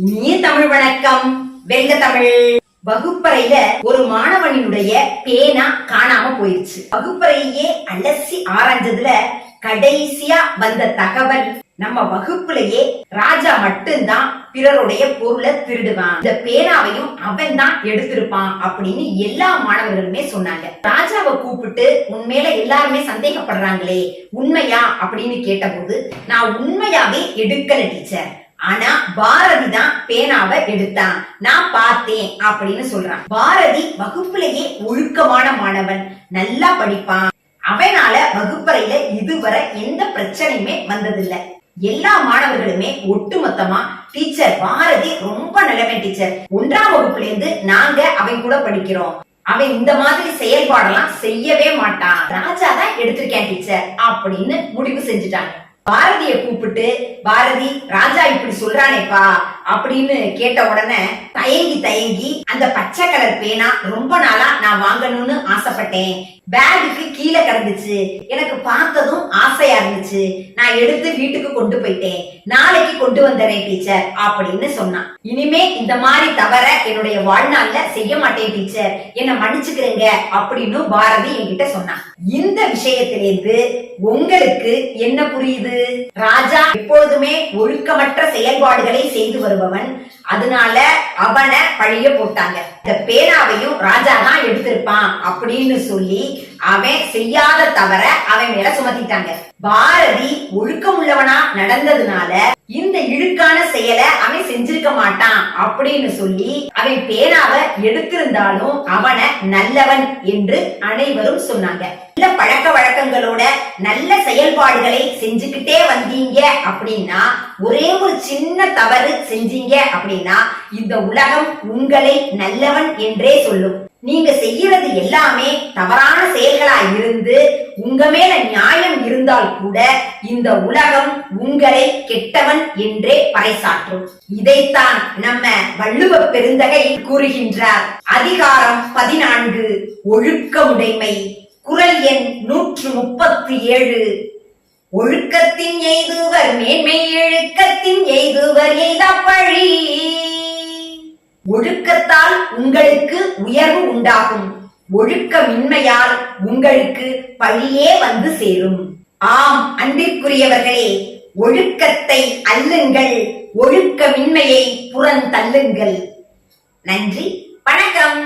இனிய தமிழ் வணக்கம். வெல்க தமிழ். வகுப்பறையில ஒரு மாணவனினுடைய பேனா காணாம போயிருச்சு. வகுப்பறையே அலசி ஆராய்ஞ்சதுல கடைசியா வந்த தகவல், நம்ம வகுப்புலயே ராஜா மட்டும்தான் பிறருடைய பொருளை திருடுவான், இந்த பேனாவையும் அவன் தான் எடுத்திருப்பான் அப்படின்னு எல்லா மாணவர்களுமே சொன்னாங்க. ராஜாவை கூப்பிட்டு உண்மையில எல்லாருமே சந்தேகப்படுறாங்களே, உண்மையா அப்படின்னு கேட்டபோது, நான் உண்மையாவே எடுக்கல டீச்சர், ஆனா பாரதி தான் பேனாவை எடுத்தான், நான் பார்த்தேன் அப்படின்னு சொல்றான். பாரதி வகுப்புலயே ஒழுக்கமான மாணவன், நல்லா படிப்பான். அவனால வகுப்பறையில இதுவரை எந்த பிரச்சனையுமே வந்ததில்லை. எல்லா மாணவர்களுமே ஒட்டுமொத்தமா டீச்சர் பாரதி ரொம்ப நல்லவன் டீச்சர், 1ஆம் வகுப்புல இருந்து நாங்க அவன் கூட படிக்கிறோம், அவன் இந்த மாதிரி செயல்பாடெல்லாம் செய்யவே மாட்டான், ராஜா தான் எடுத்திருக்கேன் டீச்சர் அப்படின்னு முடிவு செஞ்சுட்டாங்க. பாரதிய கூப்பிட்டு, பாரதி ராஜா இப்படி சொல்றானேப்பா அப்படின்னு கேட்ட உடனே தயங்கி அந்த பச்சை கலர் பேனா ரொம்ப நாளா நான் வாங்கணும்னு ஆசைப்பட்டேன், பேகுக்கு கீழே கிடந்துச்சு, எனக்கு பார்த்ததும் ஆசையா இருந்துச்சு, நான் எடுத்து வீட்டுக்கு கொண்டு போயிட்டேன், நாளைக்கு கொண்டு வந்துறேன் டீச்சர் அப்படின்னு சொன்னான். இனிமே இந்த மாதிரி தவற என்னுடைய வாழ்நாள்ல செய்ய மாட்டேன் டீச்சர், என்ன மன்னிச்சுக்கிறேங்க அப்படின்னு பாரதி என்கிட்ட சொன்னான். இந்த விஷயத்திலிருந்து உங்களுக்கு என்ன புரியுது? ராஜா எப்பொழுதுமே ஒழுக்கமற்ற செயல்பாடுகளை செய்து வருபவன், அதனால அவனை பழிய போட்டாங்க. இந்த பேனாவையும் ராஜா தான் எடுத்திருப்பான் அப்படின்னு சொல்லி அவன் செய்யாத தவற அவன் மேல சுமத்திட்டாங்க. பாரதி ஒழுக்கம் உள்ளவனா நடந்ததுனால இந்த இழுக்கான செயலை அவன் செஞ்சிருக்க மாட்டான் அப்படின்னு சொல்லி அவன் பேனாவை எடுத்திருந்தாலும் அவனை நல்லவன் என்று அனைவரும் சொன்னாங்க. நல்ல பழக்க வழக்கங்களோட நல்ல செயல்பாடுகளை செஞ்சுக்கிட்டே வந்தீங்க அப்படின்னா, ஒரே ஒரு சின்ன தவறு செஞ்சீங்க அப்படின்னா இந்த உலகம் உங்களை நல்லவன் என்றே சொல்லும். நீங்க செய்யறது எல்லாமே தவறான செயல்களா இருந்து உங்க மேல நியாயம் இருந்தால் கூட இந்த உலகம் உங்களை கெட்டவன் என்றே பறைசாற்றும். இதைத்தான் நம்ம வள்ளுவ பெருந்தகை கூறுகின்றார். அதிகாரம் 14, ஒழுக்கமுடைமை. குறள் எண் 137. ஒழுக்கத்தின் எய்துவர் மேன்மை, எழுக்கத்தின் எய்துவர் எய்தப்பழி. ஒழுக்கத்தால் உங்களுக்கு உயர்வு உண்டாகும், ஒழுக்கமின்மையால் உங்களுக்கு பழியே வந்து சேரும். ஆம் அன்பிற்குரியவர்களே, ஒழுக்கத்தை அல்லுங்கள், ஒழுக்கமின்மையை புறந்தள்ளுங்கள். நன்றி, வணக்கம்.